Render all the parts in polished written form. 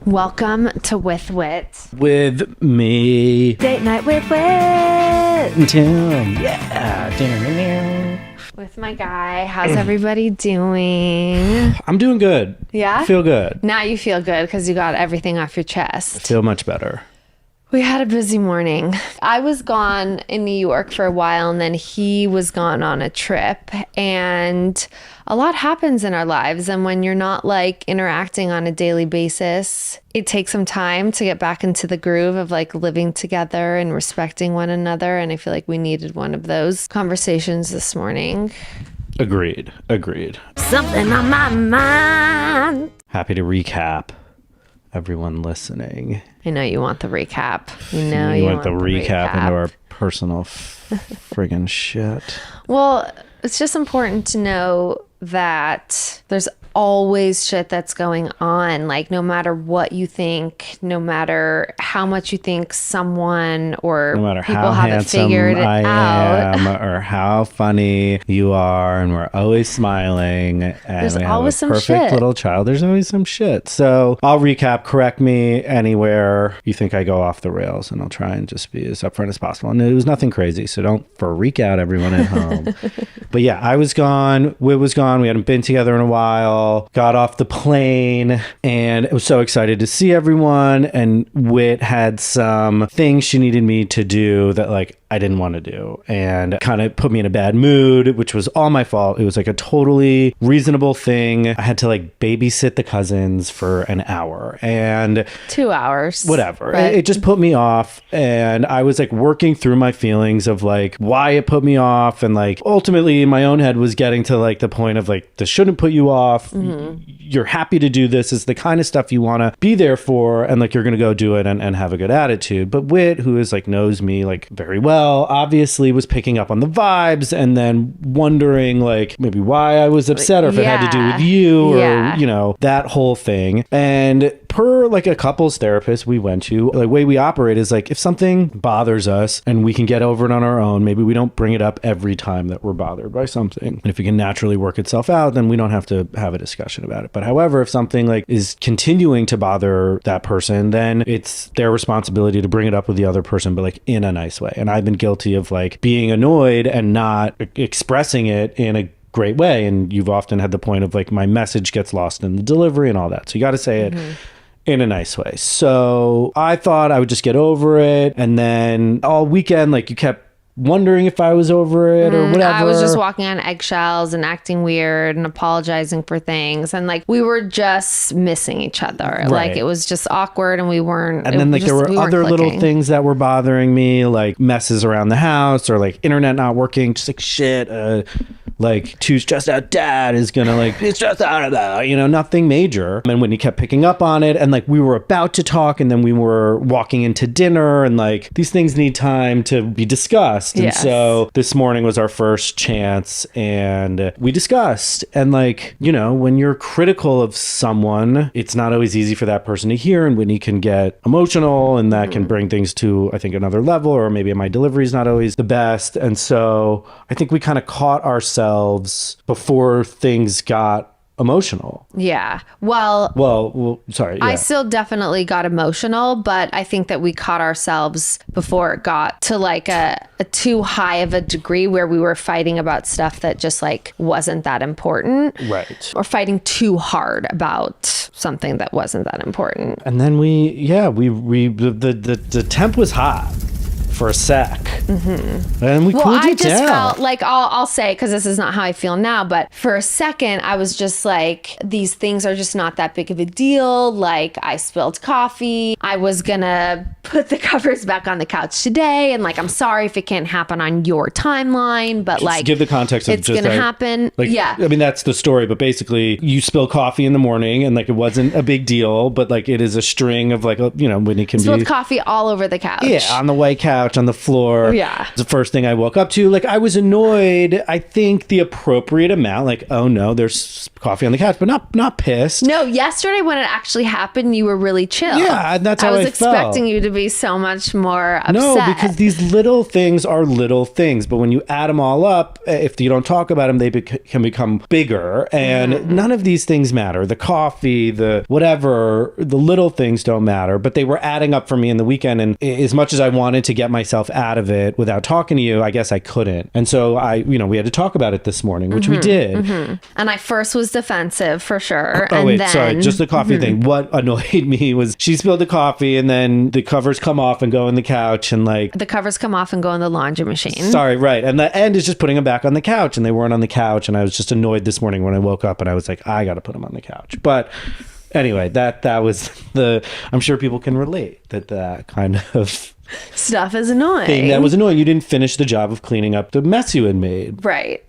Welcome to With Whit. With me. Date night with Whit. Tim. Yeah. With my guy. How's everybody doing? I'm doing good. Yeah? I feel good. Now you feel good because you got everything off your I chest. feel much better. We had a busy morning. I was gone in New York for a while, and then he was gone on a trip. And a lot happens in our lives. And when you're not like interacting on a daily basis, it takes some time to get back into the groove of like living together and respecting one another. And I feel like we needed one of those conversations this morning. Agreed. Something on my mind. Happy to recap everyone listening. I know you want the recap. You want the recap into our personal friggin' shit. Well, it's just important to know that there's always shit that's going on. Like, no matter what you think, no matter how much you think someone or no matter people how haven't handsome figured it I out, am, or how funny you are, and we're always smiling, and there's we have always a some perfect shit. little child. There's always some shit. So I'll recap. Correct me anywhere you think I go off the rails, and I'll try and just be as upfront as possible. And it was nothing crazy, so don't freak out, everyone at home. But yeah, I was gone. Whit was gone. We hadn't been together in a while. Got off the plane and I was so excited to see everyone. And Whit had some things she needed me to do that like I didn't want to do, and kind of put me in a bad mood, which was all my fault. It was like a totally reasonable thing. I had to like babysit the cousins for an hour and 2 hours, whatever. But It just put me off, and I was like working through my feelings of like why it put me off, and like ultimately in my own head was getting to like the point of like this shouldn't put you off. You're happy to do this. Is the kind of stuff you want to be there for, and like you're gonna go do it and have a good attitude. But Whit, who is like knows me like very well, obviously was picking up on the vibes and then wondering like maybe why I was upset, or if it had to do with you, or you know, that whole thing. And per like a couples therapist we went to, the way we operate is like if something bothers us and we can get over it on our own, maybe we don't bring it up every time that we're bothered by something. And if it can naturally work itself out, then we don't have to have a discussion about it. But however, if something like is continuing to bother that person, then it's their responsibility to bring it up with the other person, but like in a nice way. And I've been guilty of like being annoyed and not expressing it in a great way. And you've often had the point of like my message gets lost in the delivery and all that. So you got to say it in a nice way. So I thought I would just get over it. And then all weekend, like you kept wondering if I was over it or whatever. I was just walking on eggshells and acting weird and apologizing for things. And like we were just missing each other. Right. Like it was just awkward and we weren't. And then like there were other little clicking. things that were bothering me, like messes around the house or like internet not working, just like shit. Like too stressed out dad is gonna like be stressed out about, you know, nothing major. And Whitney kept picking up on it, and like we were about to talk and then we were walking into dinner, and like these things need time to be discussed. And so this morning was our first chance and we discussed. And like, you know, when you're critical of someone, it's not always easy for that person to hear, and Whitney can get emotional, and that can bring things to, I think, another level, or maybe my delivery is not always the best. And so I think we kind of caught ourselves before things got emotional. Yeah. Well, sorry. Yeah. I still definitely got emotional, but I think that we caught ourselves before it got to like a too high of a degree where we were fighting about stuff that just like wasn't that important. Right. Or fighting too hard about something that wasn't that important. And then the temp was hot for a sec. And we cooled it down. Felt like, I'll say, because this is not how I feel now, but for a second I was just like, these things are just not that big of a deal. Like I spilled coffee, I was gonna put the covers back on the couch today, and like I'm sorry if it can't happen on your timeline, but just like give the context of it's just gonna happen. Like, yeah, I mean that's the story, but basically you spill coffee in the morning and like it wasn't a big deal, but like it is a string of like, you know, Whitney can spilled coffee all over the couch. Yeah, on the white couch, on the floor. Yeah. It's the first thing I woke up to. Like I was annoyed. I think the appropriate amount, like, oh no, there's coffee on the couch, but not pissed. No, yesterday when it actually happened, you were really chill. Yeah, and that's how I was I felt. expecting you to be be so much more upset. No, because these little things are little things, but when you add them all up, if you don't talk about them, they can become bigger, and none of these things matter. The coffee, the whatever, the little things don't matter, but they were adding up for me in the weekend, and as much as I wanted to get myself out of it without talking to you, I guess I couldn't. And so we had to talk about it this morning, which we did. And I first was defensive for sure. Oh, and wait, then, sorry, just the coffee thing. What annoyed me was she spilled the coffee, and then the covers come off and go in the couch, and like the covers come off and go in the laundry machine. Sorry, right. And the end is just putting them back on the couch, and they weren't on the couch, and I was just annoyed this morning when I woke up and I was like, I got to put them on the couch. But anyway, that was I'm sure people can relate that kind of stuff is annoying. Thing that was annoying. You didn't finish the job of cleaning up the mess you had made. Right.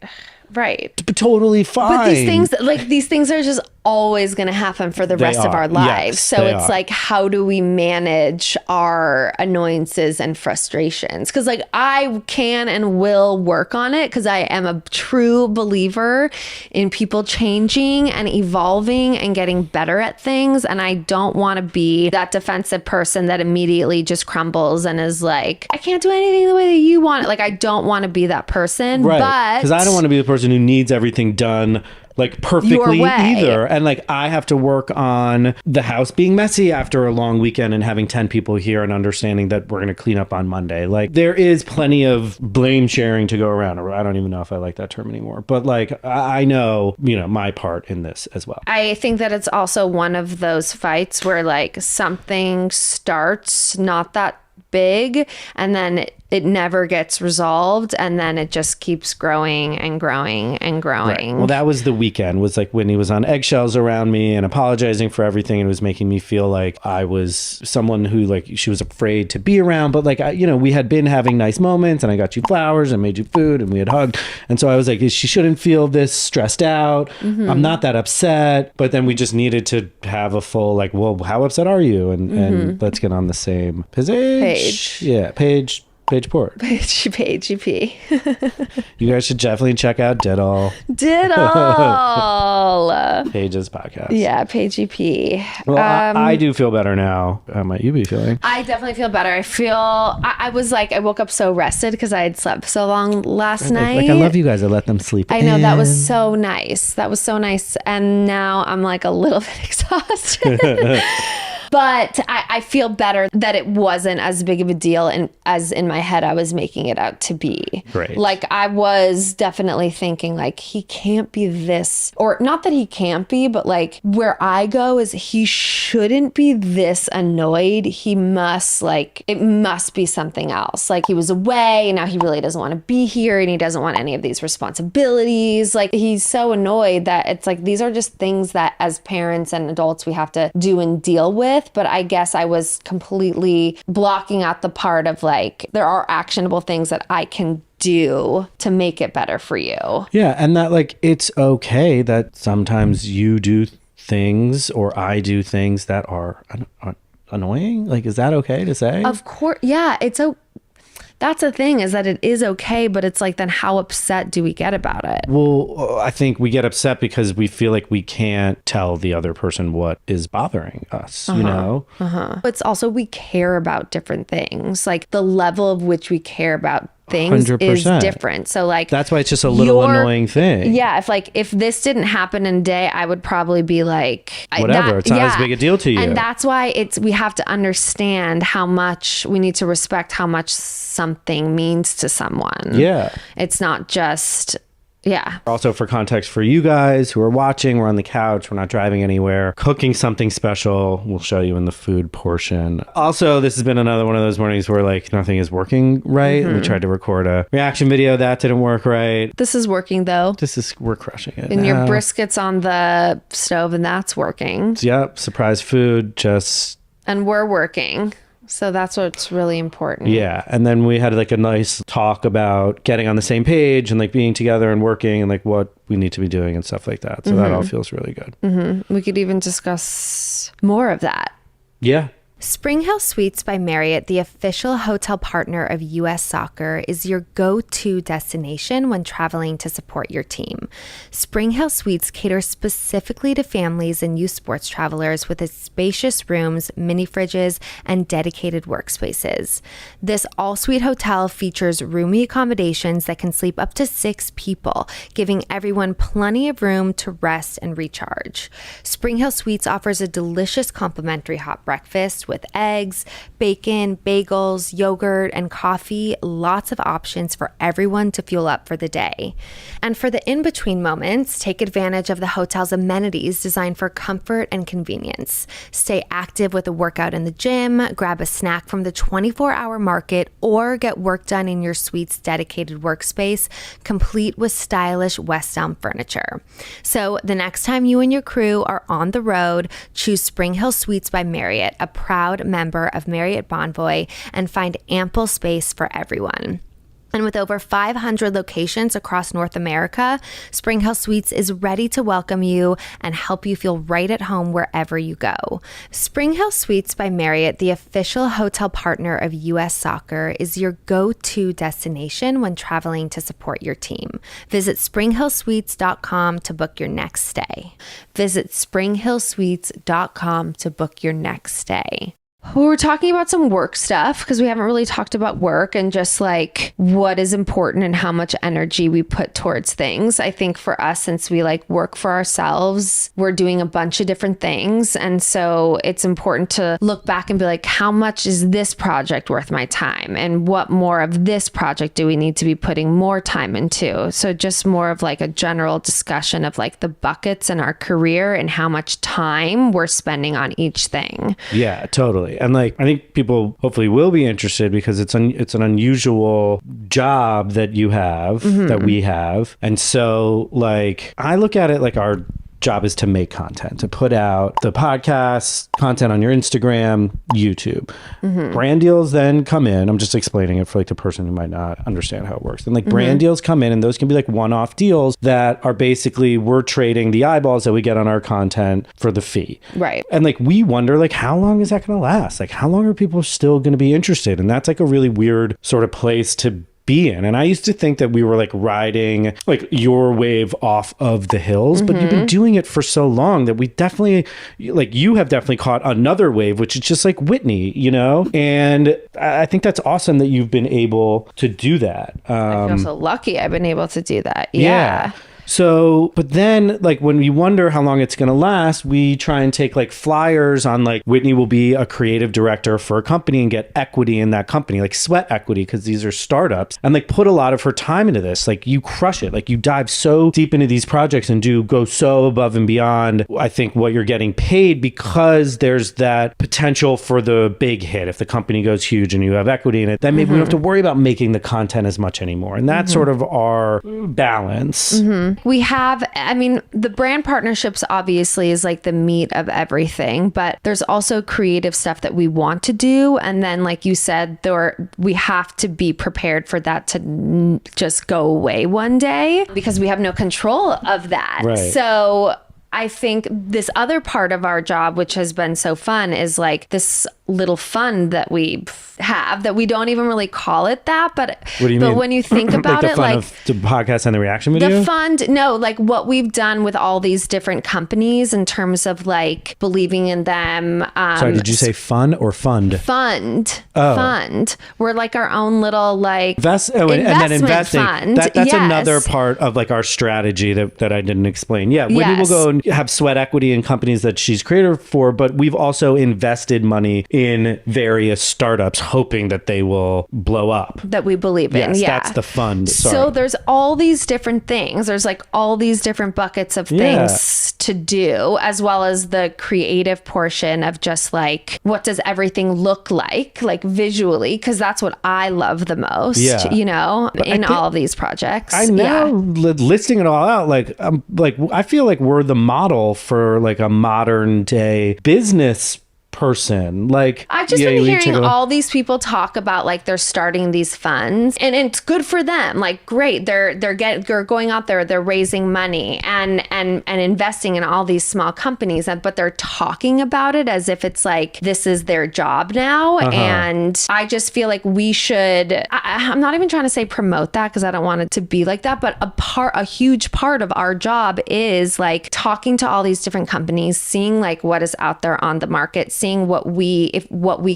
But totally fine. But these things are just always going to happen for the rest of our lives. Yes, so it's like, how do we manage our annoyances and frustrations? Because like I can and will work on it, because I am a true believer in people changing and evolving and getting better at things. And I don't want to be that defensive person that immediately just crumbles and is like, I can't do anything the way that you want it. Like, I don't want to be that person. Right. Because I don't want to be the person who needs everything done like perfectly either. And like I have to work on the house being messy after a long weekend and having 10 people here and understanding that we're going to clean up on Monday. Like there is plenty of blame sharing to go around. Or I don't even know if I like that term anymore. But like I know, my part in this as well. I think that it's also one of those fights where like something starts not that big and then it never gets resolved, and then it just keeps growing and growing and growing. Right. Well, that was the weekend, was like Whitney was on eggshells around me and apologizing for everything, and it was making me feel like I was someone who like she was afraid to be around. But like we had been having nice moments, and I got you flowers and made you food and we had hugged, and so I was like, she shouldn't feel this stressed out. I'm not that upset. But then we just needed to have a full like, well, how upset are you? And let's get on the same page. Yeah, page port. Page EP. You guys should definitely check out Diddle. Page's podcast. Yeah, Page EP. Well, I do feel better now. How might you be feeling? I definitely feel better. I was like, I woke up so rested because I had slept so long last night. Like, I love you guys. I let them sleep. I know, that was so nice. And now I'm like a little bit exhausted. But I feel better that it wasn't as big of a deal as in my head I was making it out to be. Great. Like I was definitely thinking like, he can't be this, or not that he can't be, but like where I go is he shouldn't be this annoyed. He must it must be something else. Like he was away and now he really doesn't want to be here and he doesn't want any of these responsibilities. Like he's so annoyed that it's like, these are just things that as parents and adults we have to do and deal with. But I guess I was completely blocking out the part of like, there are actionable things that I can do to make it better for you. Yeah. And that like, it's okay that sometimes you do things or I do things that are annoying. Like, is that okay to say? Of course. Yeah. That's the thing, is that it is okay, but it's like, then how upset do we get about it? Well, I think we get upset because we feel like we can't tell the other person what is bothering us, you know? It's also, we care about different things. Like the level of which we care about things 100%. Is different. So like, that's why it's just a little annoying thing. Yeah. If this didn't happen in a day, I would probably be like, whatever. It's not as big a deal to you. And that's why we have to understand how much we need to respect how much something means to someone. Yeah. It's not just, yeah. Also, for context for you guys who are watching, we're on the couch, we're not driving anywhere, cooking something special. We'll show you in the food portion. Also, this has been another one of those mornings where like nothing is working right. We tried to record a reaction video, that didn't work right. This is working though. We're crushing it. And your brisket's on the stove and that's working. Yep, surprise food, and we're working. So that's what's really important. Yeah. And then we had like a nice talk about getting on the same page and like being together and working and like what we need to be doing and stuff like that. So that all feels really good. We could even discuss more of that. Yeah. Spring Hill Suites by Marriott, the official hotel partner of U.S. Soccer, is your go-to destination when traveling to support your team. Spring Hill Suites caters specifically to families and youth sports travelers with its spacious rooms, mini fridges, and dedicated workspaces. This all-suite hotel features roomy accommodations that can sleep up to 6 people, giving everyone plenty of room to rest and recharge. Spring Hill Suites offers a delicious complimentary hot breakfast with eggs, bacon, bagels, yogurt, and coffee. Lots of options for everyone to fuel up for the day. And for the in-between moments, take advantage of the hotel's amenities designed for comfort and convenience. Stay active with a workout in the gym, grab a snack from the 24-hour market, or get work done in your suite's dedicated workspace, complete with stylish West Elm furniture. So the next time you and your crew are on the road, choose Spring Hill Suites by Marriott, a proud member of Marriott Bonvoy, and find ample space for everyone. And with over 500 locations across North America, Spring Hill Suites is ready to welcome you and help you feel right at home wherever you go. Spring Hill Suites by Marriott, the official hotel partner of U.S. Soccer, is your go-to destination when traveling to support your team. Visit springhillsuites.com to book your next stay. Visit springhillsuites.com to book your next stay. We're talking about some work stuff because we haven't really talked about work and just like what is important and how much energy we put towards things. I think for us, since we like work for ourselves, we're doing a bunch of different things. And so it's important to look back and be like, how much is this project worth my time? And what more of this project do we need to be putting more time into? So just more of like a general discussion of like the buckets in our career and how much time we're spending on each thing. Yeah, totally. And like, I think people hopefully will be interested because it's an unusual job that you have, that we have. And so like, I look at it like our job is to make content, to put out the podcast, content on your Instagram, YouTube. Brand deals then come in. I'm just explaining it for like the person who might not understand how it works. And like brand deals come in, and those can be like one-off deals that are basically we're trading the eyeballs that we get on our content for the fee. Right. And like we wonder like how long is that going to last? Like how long are people still going to be interested? And that's like a really weird sort of place to be in. And I used to think that we were like riding like your wave off of the hills, but you've been doing it for so long that we definitely, like you have definitely caught another wave, which is just like Whitney, you know? And I think that's awesome that you've been able to do that. I feel so lucky I've been able to do that. Yeah. So, but then like when we wonder how long it's going to last, we try and take like flyers on like Whitney will be a creative director for a company and get equity in that company, like sweat equity, because these are startups, and like put a lot of her time into this. Like you crush it. Like you dive so deep into these projects and do go so above and beyond, I think, what you're getting paid, because there's that potential for the big hit. If the company goes huge and you have equity in it, then maybe we don't have to worry about making the content as much anymore. And that's sort of our balance. We have, I mean, the brand partnerships obviously is like the meat of everything, but there's also creative stuff that we want to do. And then, like you said, we have to be prepared for that to just go away one day because we have no control of that. Right. So I think this other part of our job, which has been so fun, is like this little fun that we have that we don't even really call it that. But what do you mean? When you think about like the it, fun like of the podcast and the reaction video, the fund, no, like what we've done with all these different companies in terms of like believing in them. Sorry, did you say fun or fund? Fund. Oh. We're like our own little like and then investing. Fund. That's yes. another part of like our strategy that I didn't explain. Yeah, Whitney will go and have sweat equity in companies that she's creative for, but we've also invested money in various startups hoping that they will blow up. That we believe in. Yes, yeah. That's the fund. Sorry. So there's all these different things. There's like all these different buckets of things to do, as well as the creative portion of just like, what does everything look like visually? Because that's what I love the most, you know, in all of these projects. I'm now listing it all out. I feel like we're the model for like a modern day business person. Like, I've just been hearing all these people talk about like they're starting these funds, and it's good for them. Like, great, they're going out there, they're raising money and investing in all these small companies, but they're talking about it as if it's like this is their job now. And I just feel like we should. I'm not even trying to say promote that because I don't want it to be like that, but a huge part of our job is like talking to all these different companies, seeing like what is out there on the market, seeing what we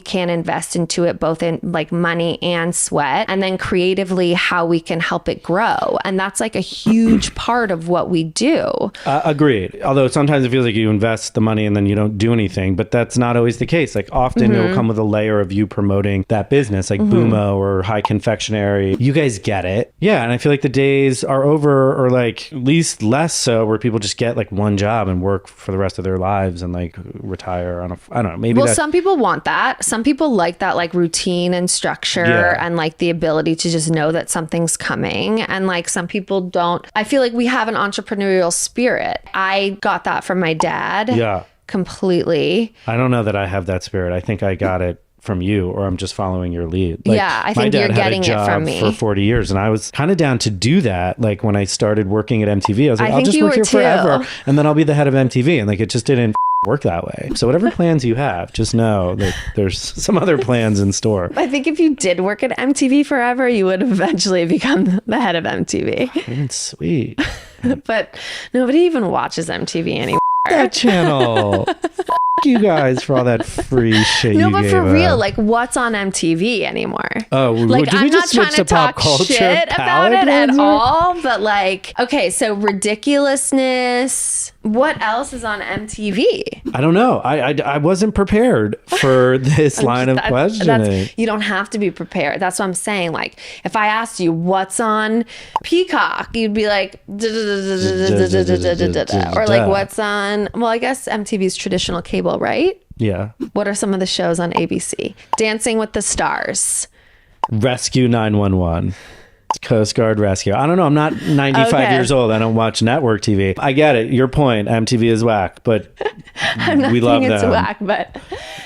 can invest into it, both in like money and sweat, and then creatively how we can help it grow. And that's like a huge part of what we do. Agreed. Although sometimes it feels like you invest the money and then you don't do anything, but that's not always the case. Like often it'll come with a layer of you promoting that business, like Bumo or High Confectionery. You guys get it. Yeah. And I feel like the days are over, or like at least less so, where people just get like one job and work for the rest of their lives and like retire on I don't know, maybe. Well, some people want that. Some people like that like routine and structure and like the ability to just know that something's coming. And like some people don't. I feel like we have an entrepreneurial spirit. I got that from my dad. Yeah. Completely. I don't know that I have that spirit. I think I got it from you, or I'm just following your lead. Like, yeah, I think you're getting it from me. For 40 years, and I was kind of down to do that. Like when I started working at MTV, I was like, I'll just work here forever, and then I'll be the head of MTV. And like it just didn't work that way. So whatever plans you have, just know that there's some other plans in store. I think if you did work at MTV forever, you would eventually become the head of MTV. Sweet. But nobody even watches MTV anymore. That channel. You guys for all that free shit. No, but for real, like what's on MTV anymore? Oh, like I'm not trying to talk shit about it at all, but like, okay, so ridiculousness. What else is on MTV? I don't know. I wasn't prepared for this line of questioning. You don't have to be prepared. That's what I'm saying. Like, if I asked you what's on Peacock, you'd be like, or like what's on, well, I guess MTV's traditional cable, right? Yeah. What are some of the shows on ABC? Dancing with the Stars. Rescue 911. Coast Guard Rescue. I don't know. I'm not 95 years old. I don't watch network TV. I get it. Your point. MTV is whack, but we love them. It's whack, but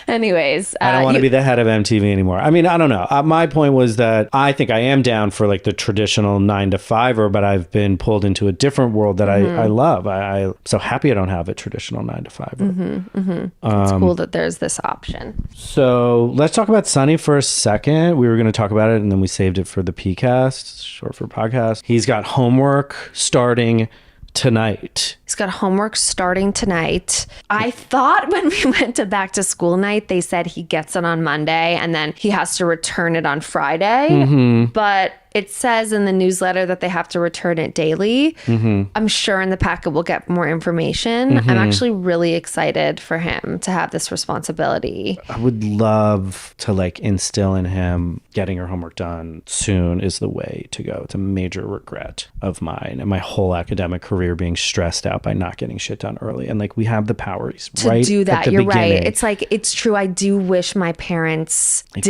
anyways. I don't want to be the head of MTV anymore. I mean, I don't know. My point was that I think I am down for like the traditional 9-to-5er, but I've been pulled into a different world that I love. I'm so happy I don't have a traditional 9-to-5er. It's cool that there's this option. So let's talk about Sonny for a second. We were going to talk about it and then we saved it for the PCast. Short for podcast. He's got homework starting tonight. He's got homework starting tonight. I thought when we went to back to school night, they said he gets it on Monday and then he has to return it on Friday. But it says in the newsletter that they have to return it daily. I'm sure in the packet we'll get more information. I'm actually really excited for him to have this responsibility. I would love to like instill in him getting your homework done soon is the way to go. It's a major regret of mine and my whole academic career being stressed out by not getting shit done early. And like we have the powers to do that. You're right. It's like, it's true. I do wish my parents worked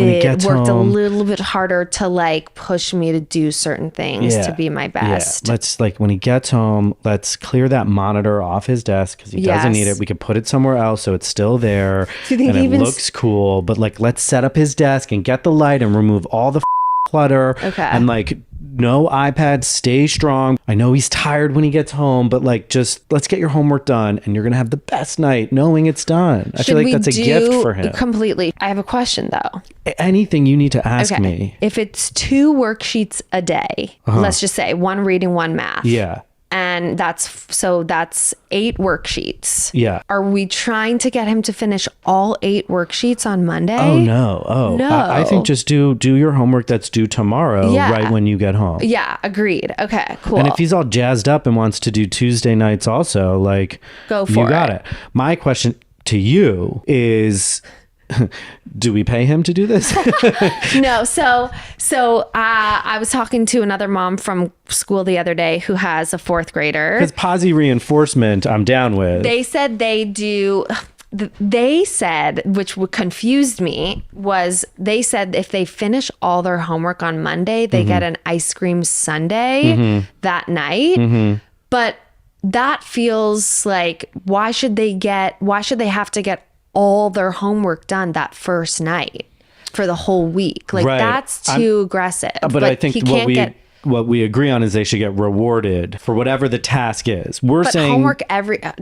a little bit harder to like push me to do certain things to be my best. Yeah. Let's like when he gets home, let's clear that monitor off his desk because he doesn't need it. We could put it somewhere else so it's still there and it looks cool. But like let's set up his desk and get the light and remove all the clutter. Okay. And like no iPad, stay strong. I know he's tired when he gets home, but like just let's get your homework done and you're going to have the best night knowing it's done. I feel like that's a gift for him. Completely. I have a question though. Anything you need to ask me. If it's 2 worksheets a day, let's just say 1 reading, 1 math. Yeah. And that's 8 worksheets. Yeah. Are we trying to get him to finish all 8 worksheets on Monday? Oh, no. No. I think just do your homework that's due tomorrow right when you get home. Yeah, agreed. Okay, cool. And if he's all jazzed up and wants to do Tuesday nights also, like, go for it. You got it. My question to you is... do we pay him to do this? No. So I was talking to another mom from school the other day who has a 4th grader. Because posi reinforcement, I'm down with. They said they do. They said, which confused me, was they said if they finish all their homework on Monday, they get an ice cream sundae that night. But that feels like why should they have to get all their homework done that first night for the whole week. Like that's too aggressive. But I think what we agree on is they should get rewarded for whatever the task is. We're saying homework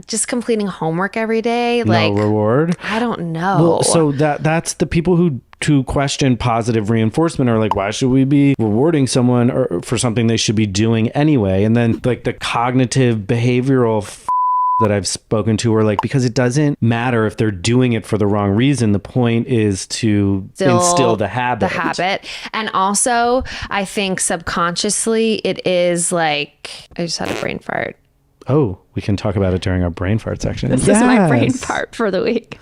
just completing homework every day, like no reward. I don't know. Well, so that's the people who question positive reinforcement are like, why should we be rewarding someone or for something they should be doing anyway? And then like the cognitive behavioral that I've spoken to are like, because it doesn't matter if they're doing it for the wrong reason. The point is to instill the habit. And also, I think subconsciously it is like, I just had a brain fart. Oh, we can talk about it during our brain fart section. This is my brain fart for the week.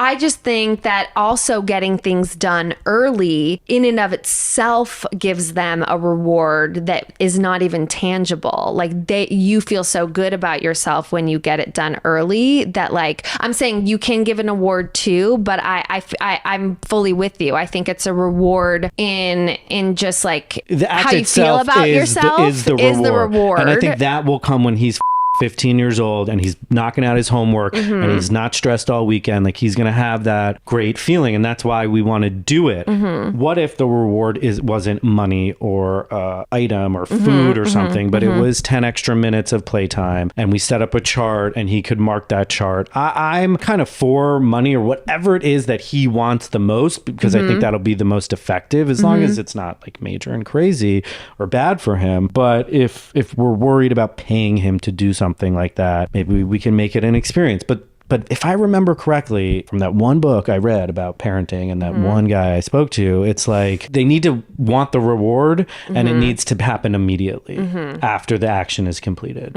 I just think that also getting things done early in and of itself gives them a reward that is not even tangible. Like you feel so good about yourself when you get it done early that like, I'm saying you can give an award too, but I'm fully with you. I think it's a reward in just like how you feel about yourself is the reward. And I think that will come when he's 15 years old and he's knocking out his homework and he's not stressed all weekend. Like he's going to have that great feeling. And that's why we want to do it. What if the reward wasn't money or item or food or something, but it was 10 extra minutes of playtime and we set up a chart and he could mark that chart. I'm kind of for money or whatever it is that he wants the most, because I think that'll be the most effective as long as it's not like major and crazy or bad for him. But if we're worried about paying him to do something like that, maybe we can make it an experience. But if I remember correctly from that one book I read about parenting and that one guy I spoke to, it's like they need to want the reward and it needs to happen immediately after the action is completed.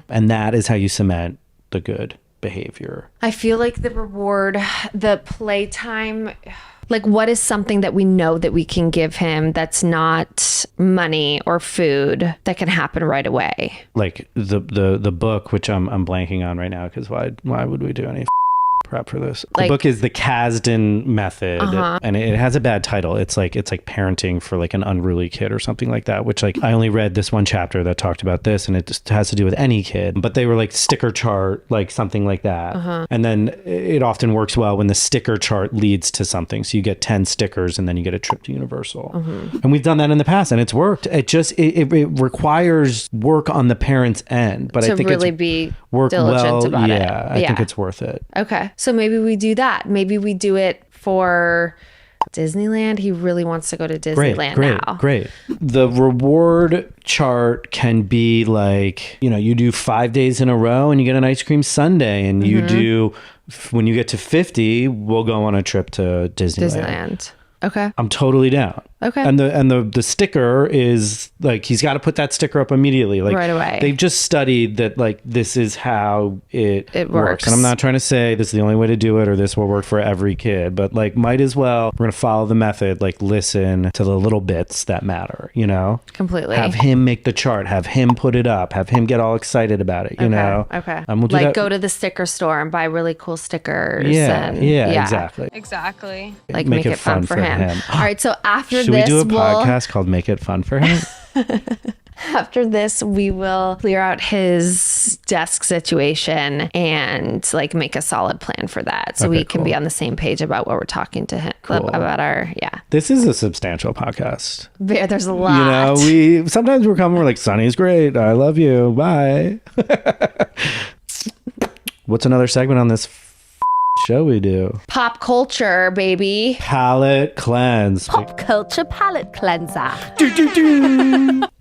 And that is how you cement the good behavior. I feel like the reward, the playtime, like what is something that we know that we can give him that's not money or food that can happen right away? Like the book, which I'm blanking on right now, because why would we do any prep for this? The book is the Kasdan method, and it has a bad title. It's like parenting for like an unruly kid or something like that, which like I only read this one chapter that talked about this, and it just has to do with any kid, but they were like sticker chart, like something like that. And then it often works well when the sticker chart leads to something. So you get 10 stickers and then you get a trip to Universal. And we've done that in the past and it's worked. It requires work on the parent's end, but I think really it's be diligent about it. I think it's worth it. Okay. So maybe we do that. Maybe we do it for Disneyland. He really wants to go to Disneyland now. Great. The reward chart can be like, you do 5 days in a row and you get an ice cream sundae, and you do, when you get to 50, we'll go on a trip to Disneyland. Okay. I'm totally down. Okay. And the sticker is like, he's got to put that sticker up immediately, like right away. They've just studied that, like, this is how it works. And I'm not trying to say this is the only way to do it or this will work for every kid, but like, might as well, we're going to follow the method, like listen to the little bits that matter, Completely. Have him make the chart, have him put it up, have him get all excited about it, Okay. We'll do like go to the sticker store and buy really cool stickers. Yeah, exactly. Like make it fun for him. All right. So after Should we do a podcast called Make It Fun for Him? After this, we will clear out his desk situation and like make a solid plan for that. So we can be on the same page about what we're talking to him about This is a substantial podcast. There's a lot. Sometimes we're like, Sonny's great. I love you. Bye. What's another segment on this show we do? Pop culture, baby. Palate cleanse. Pop culture palate cleanser.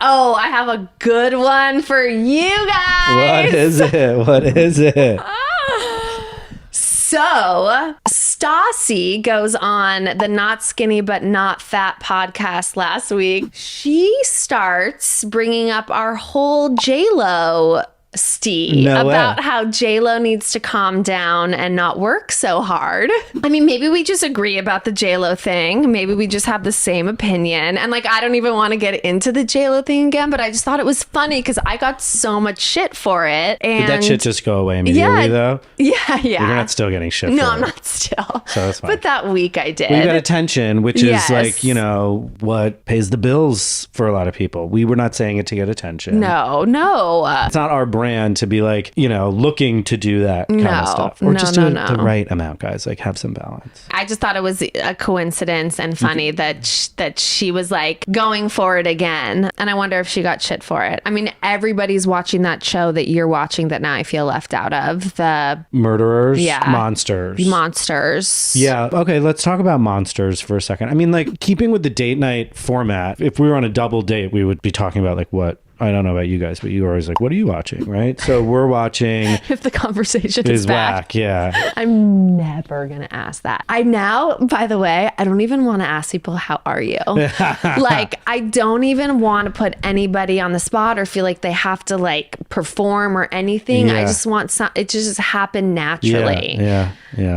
Oh, I have a good one for you guys. What is it? So, Stassi goes on the Not Skinny But Not Fat podcast last week. She starts bringing up our whole J-Lo about how J-Lo needs to calm down and not work so hard. I mean, maybe we just agree about the J-Lo thing. Maybe we just have the same opinion. And like, I don't even want to get into the J-Lo thing again, but I just thought it was funny because I got so much shit for it. And did that shit just go away immediately though? Yeah. You're not still getting shit for it. No, I'm not still. So that's fine. But that week I did. We got attention, which is like, what pays the bills for a lot of people. We were not saying it to get attention. No. It's not our brand. brand to be like, you know, looking to do that kind of stuff. Or just do it the right amount, guys. Like, have some balance. I just thought it was a coincidence and funny that she was like going for it again. And I wonder if she got shit for it. I mean, everybody's watching that show that you're watching that now I feel left out of. The Murderers, Monsters. Yeah. Okay, let's talk about Monsters for a second. I mean, like, keeping with the date night format, if we were on a double date, we would be talking about like what, I don't know about you guys, but you were always like, what are you watching? Right. So we're watching. If the conversation is back. Whack, yeah. I'm never going to ask that. I now, by the way, I don't even want to ask people, how are you? Like, I don't even want to put anybody on the spot or feel like they have to like perform or anything. Yeah. I just want it to just happen naturally. Yeah.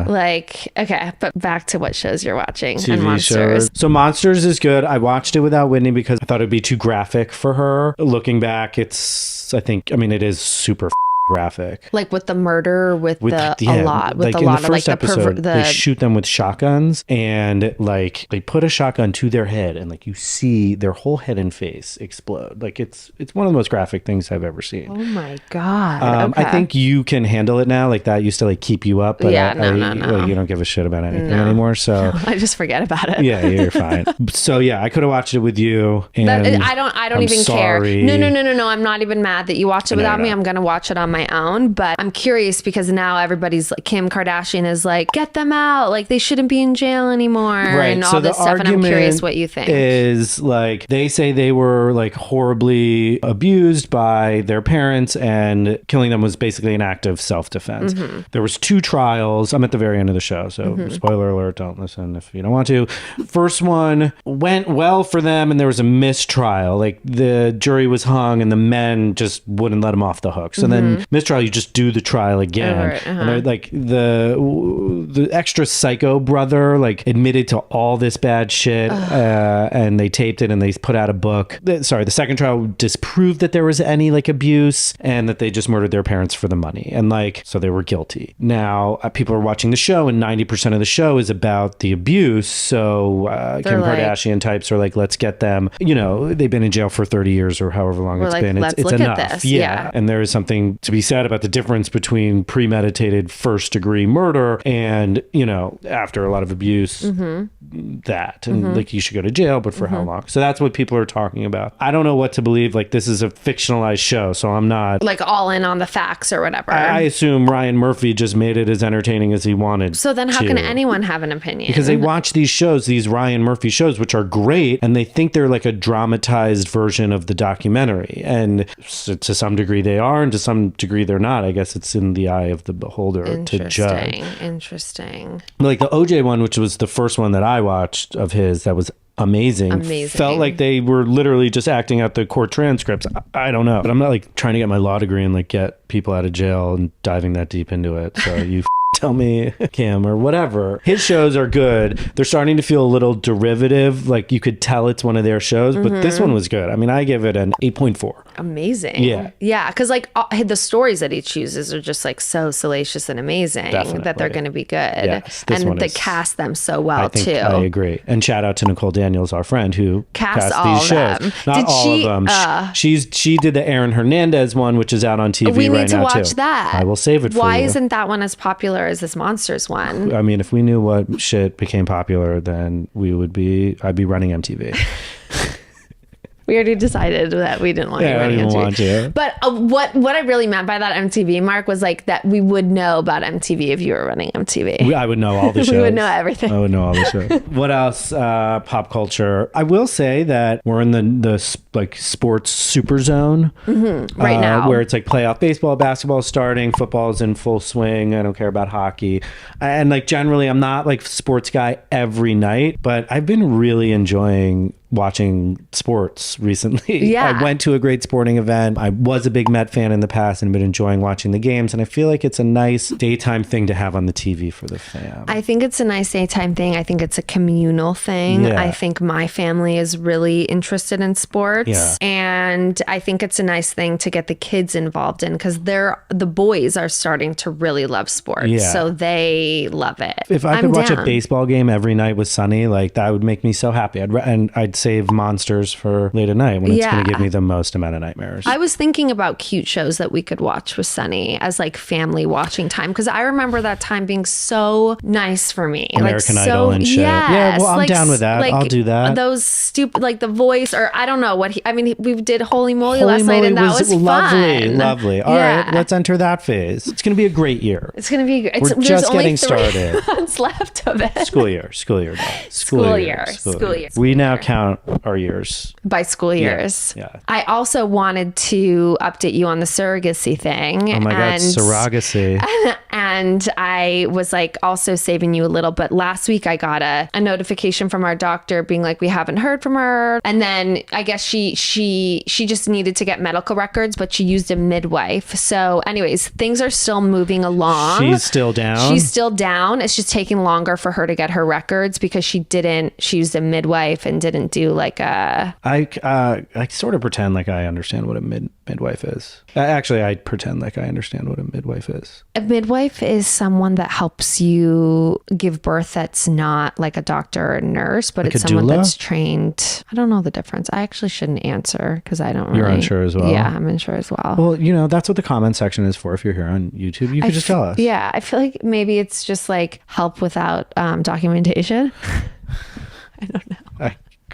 Like, okay, but back to what shows you're watching TV and Monsters. Shows. So Monsters is good. I watched it without Whitney because I thought it'd be too graphic for her. Looking back, it is super graphic. Like with the murder, a lot of like the episode, they shoot them with shotguns and like they put a shotgun to their head and like you see their whole head and face explode. Like it's one of the most graphic things I've ever seen. Oh my God. Okay. I think you can handle it now. Like that used to like keep you up, but no. You don't give a shit about anything anymore. So I just forget about it. Yeah, you're fine. So yeah, I could have watched it with you. And I don't even care. No. I'm not even mad that you watched it without me. I'm gonna watch it on my own, but I'm curious because now everybody's like, Kim Kardashian is like, get them out, like they shouldn't be in jail anymore, and all this stuff. And I'm curious what you think. Is like they say they were like horribly abused by their parents, and killing them was basically an act of self-defense. There was 2 trials. I'm at the very end of the show, so spoiler alert, don't listen if you don't want to. First one went well for them, and there was a mistrial. Like the jury was hung, and the men just wouldn't let them off the hook. So then mistrial, you just do the trial again. And they're like the extra psycho brother like admitted to all this bad shit, and they taped it and they put out a book. The second trial disproved that there was any like abuse and that they just murdered their parents for the money, and like so they were guilty. Now people are watching the show and 90% of the show is about the abuse. So Kim Kardashian types are like, let's get them, you know, they've been in jail for 30 years or however long it's been. It's look enough. At this. Yeah. And there is something to be said about the difference between premeditated first degree murder and, you know, after a lot of abuse, that and like you should go to jail, but for how long? So that's what people are talking about. I don't know what to believe. Like this is a fictionalized show, so I'm not like all in on the facts or whatever. I assume Ryan Murphy just made it as entertaining as he wanted. So then how can anyone have an opinion? Because they watch these shows, these Ryan Murphy shows, which are great, and they think they're like a dramatized version of the documentary. And so to some degree they are, and to some degree they're not. I guess it's in the eye of the beholder to judge. Interesting. Like the OJ one, which was the first one that I watched of his, that was amazing. Felt like they were literally just acting out the court transcripts. I don't know, but I'm not like trying to get my law degree and like get people out of jail and diving that deep into it. So you tell me, Kim, or whatever. His shows are good. They're starting to feel a little derivative. Like you could tell it's one of their shows, but this one was good. I mean, I give it an 8.4. Amazing. Yeah. Because like the stories that he chooses are just like so salacious and amazing. Definitely. That they're going to be good. Yes, and they cast them so well too. I agree. And shout out to Nicole Daniels, our friend, who cast all these shows. Them. Not all of them. She did the Aaron Hernandez one, which is out on TV right now too. We need to watch that. I will save it for you. Why isn't that one as popular as this Monsters one? I mean, if we knew what shit became popular, then I'd be running MTV. We already decided that we didn't want to run MTV. But what I really meant by that MTV, Mark, was like that we would know about MTV if you were running MTV. I would know all the shows. We would know everything. I would know all the shows. What else? Pop culture. I will say that we're in the like sports super zone right now, where it's like playoff baseball, basketball starting, football's in full swing. I don't care about hockey, and like generally, I'm not like sports guy every night, but I've been really enjoying watching sports recently. Yeah. I went to a great sporting event. I was a big Met fan in the past and been enjoying watching the games. And I feel like it's a nice daytime thing to have on the TV for the fam. I think it's a nice daytime thing. I think it's a communal thing. Yeah. I think my family is really interested in sports. Yeah. And I think it's a nice thing to get the kids involved in because the boys are starting to really love sports. Yeah. So they love it. If I could watch a baseball game every night with Sonny, like that would make me so happy. I'd save monsters for late at night when it's going to give me the most amount of nightmares. I was thinking about cute shows that we could watch with Sonny as like family watching time, because I remember that time being so nice for me. American like, Idol and shit. Yes, yeah, well, I'm like, down with that. like, I'll do that. Those stupid, like The Voice, or I don't know what we did Holy Moly last night, and that was lovely, fun. lovely. All right, let's enter that phase. It's going to be a great year. It's going to be. We're just getting started. Months left of it. School year. We now count our years by school years. Yeah. I also wanted to update you on the surrogacy thing. Oh my God, surrogacy. And I was like also saving you a little, but last week I got a notification from our doctor being like, we haven't heard from her. And then I guess she just needed to get medical records, but she used a midwife. So anyways, things are still moving along. She's still down? She's still down. It's just taking longer for her to get her records because she used a midwife and didn't do like a... I sort of pretend like I understand what a midwife is. Actually, I pretend like I understand what a midwife is. A midwife is someone that helps you give birth that's not like a doctor or a nurse, but like it's someone that's trained. I don't know the difference. I actually shouldn't answer because I don't really... You're unsure as well? Yeah, I'm unsure as well. Well, that's what the comment section is for. If you're here on YouTube, you can just tell us. Yeah, I feel like maybe it's just like help without documentation. I don't know.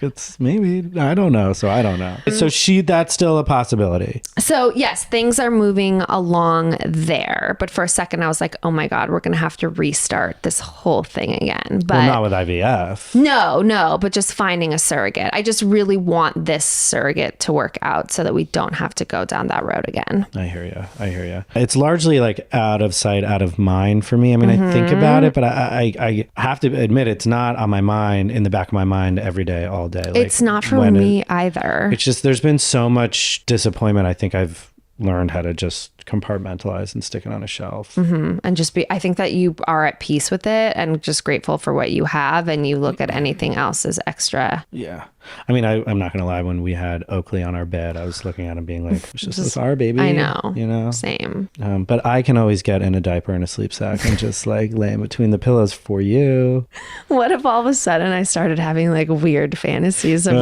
It's maybe, I don't know. So I don't know. So that's still a possibility. So yes, things are moving along there. But for a second I was like, oh my God, we're going to have to restart this whole thing again. But not with IVF. No, but just finding a surrogate. I just really want this surrogate to work out so that we don't have to go down that road again. I hear you. It's largely like out of sight, out of mind for me. I mean, I think about it, but I have to admit it's not on my mind, in the back of my mind every day, all day. Like, it's not for me either. It's just, there's been so much disappointment. I think I've learned how to just compartmentalize and stick it on a shelf. And just I think that you are at peace with it and just grateful for what you have, and you look at anything else as extra. Yeah. I mean, I'm not going to lie. When we had Oakley on our bed, I was looking at him being like, it's just our baby. I know. You know? Same. But I can always get in a diaper and a sleep sack and just like lay in between the pillows for you. What if all of a sudden I started having like weird fantasies of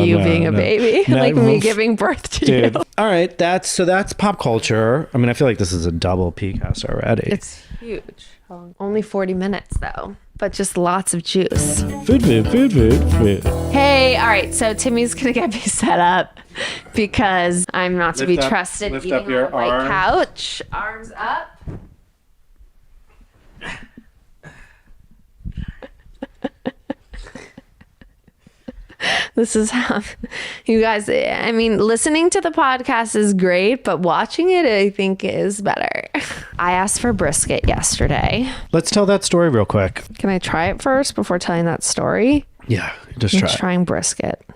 you being a baby? Like me giving birth to you. All right. That's pop culture. I mean, I feel like this is a double PCAST already. It's huge. Only 40 minutes though, but just lots of juice. Food. Hey, all right. So Timmy's gonna get me set up because I'm not to be trusted eating on the white couch. Arms up. This is how you guys, I mean, listening to the podcast is great, but watching it, I think, is better. I asked for brisket yesterday. Let's tell that story real quick. Can I try it first before telling that story? Yeah, just try. I'm trying brisket.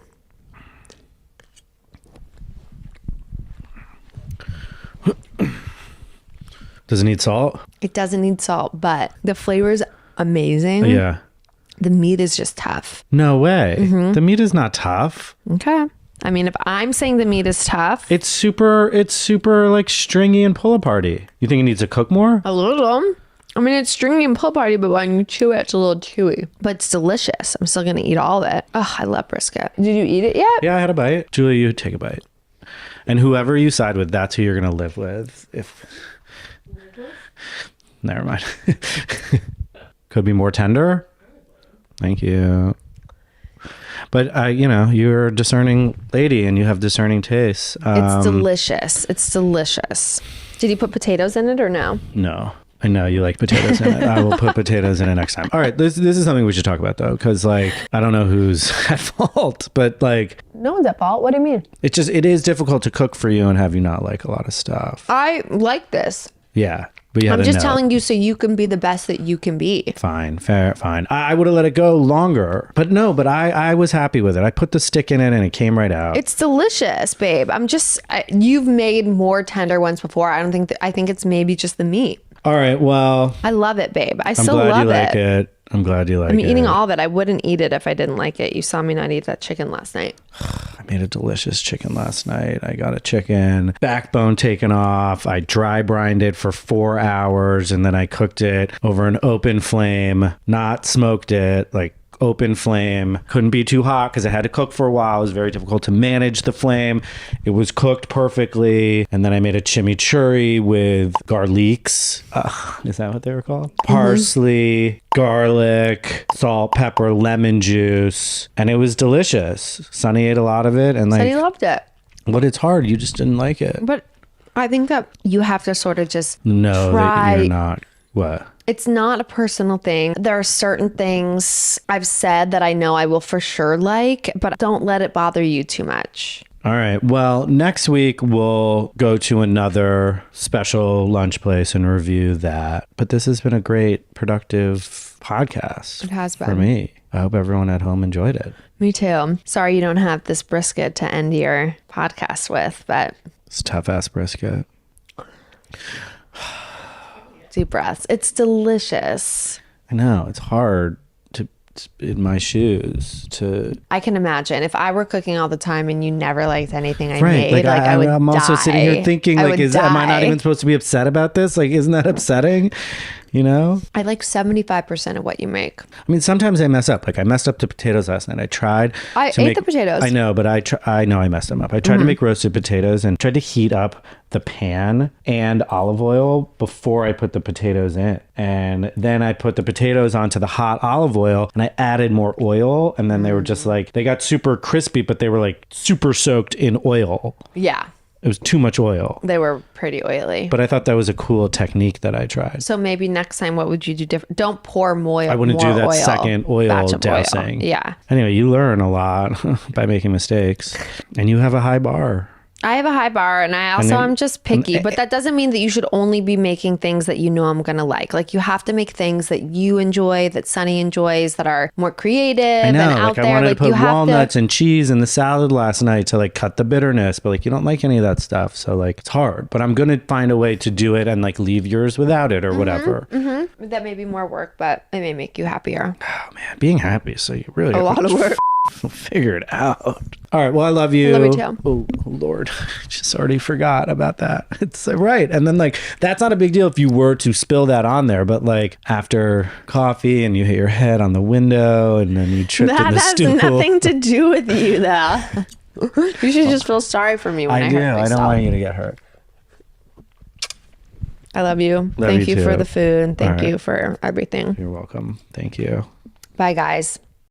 Does it need salt? It doesn't need salt, but the flavor is amazing. Yeah. The meat is just tough. No way. The meat is not tough. Okay. I mean, if I'm saying the meat is tough, it's super like stringy and pull aparty. You think it needs to cook more? A little. I mean, it's stringy and pull aparty, but when you chew it, it's a little chewy. But it's delicious. I'm still going to eat all of it. Oh, I love brisket. Did you eat it yet? Yeah, I had a bite. Julie, you take a bite. And whoever you side with, that's who you're going to live with. Never mind. Could be more tender. Thank you. But, you're a discerning lady and you have discerning tastes. It's delicious. It's delicious. Did you put potatoes in it or no? No. I know you like potatoes in it. I will put potatoes in it next time. All right. This is something we should talk about, though, because, I don't know who's at fault, but, no one's at fault. What do you mean? It is difficult to cook for you and have you not like a lot of stuff. I like this. Yeah. But I'm just telling you so you can be the best that you can be. Fine, fair, fine. I would have let it go longer. But no, I was happy with it. I put the stick in it and it came right out. It's delicious, babe. You've made more tender ones before. I think it's maybe just the meat. All right, well. I love it, babe. I'm still love it. I'm glad you like it. I'm glad you like it. I'm eating all of it. I wouldn't eat it if I didn't like it. You saw me not eat that chicken last night. I made a delicious chicken last night. I got a chicken, backbone taken off. I dry brined it for 4 hours and then I cooked it over an open flame, not smoked it, open flame. Couldn't be too hot because it had to cook for a while. It was very difficult to manage the flame. It was cooked perfectly. And then I made a chimichurri with garlics. Is that what they were called? Parsley, garlic, salt, pepper, lemon juice. And it was delicious. Sonny ate a lot of it. And like, Sonny loved it. but it's hard. You just didn't like it. But I think that you have to sort of just No, try. that you're not. What? It's not a personal thing. There are certain things I've said that I know I will for sure like, but don't let it bother you too much. All right. Well, next week we'll go to another special lunch place and review that. But this has been a great, productive podcast. It has been. For me. I hope everyone at home enjoyed it. Me too. Sorry you don't have this brisket to end your podcast with, but It's tough ass brisket. deep breaths. It's delicious. I know. It's hard to, in my shoes, to. I can imagine if I were cooking all the time and you never liked anything I Right. made, like I would I'm also die. sitting here thinking, I like, would am I not die. even supposed to be upset about this? Like, isn't that upsetting? You know? I like 75% of what you make. I mean, sometimes I mess up. Like I messed up the potatoes last night. I tried. I to ate make, the potatoes. I know, but I know I messed them up. I tried to make roasted potatoes and tried to heat up the pan and olive oil before I put the potatoes in. And then I put the potatoes onto the hot olive oil and I added more oil. And then they were just like, they got super crispy, but they were like super soaked in oil. Yeah. It was too much oil. They were pretty oily. But I thought that was a cool technique that I tried. So maybe next time, what would you do different? Don't pour more. I wouldn't do that second oil batch of dousing. Yeah. Anyway, you learn a lot by making mistakes, and you have a high bar. I have a high bar and I also am just picky, but that doesn't mean that you should only be making things that you know I'm going to like. Like you have to make things that you enjoy, that Sonny enjoys, that are more creative I know, and out like there. I wanted Like to you put have walnuts and cheese in the salad last night to like cut the bitterness, but like you don't like any of that stuff, so like it's hard. But I'm gonna find a way to do it and like leave yours without it or whatever. that may be more work, but it may make you happier. Oh man, being happy, so you really A lot of work. figure it out. All right, well I love you. Love you too. Oh Lord, just already forgot about that. It's right, and then like that's not a big deal if you were to spill that on there, but like after coffee and you hit your head on the window and then you tripped in That the has stool. nothing to do with you, though. You should just feel sorry for me when I I do. hurt I myself. don't want you to get hurt. I love you. Love Thank you you for too. the food. Thank All right. you for everything. You're welcome. Thank you. Bye, guys.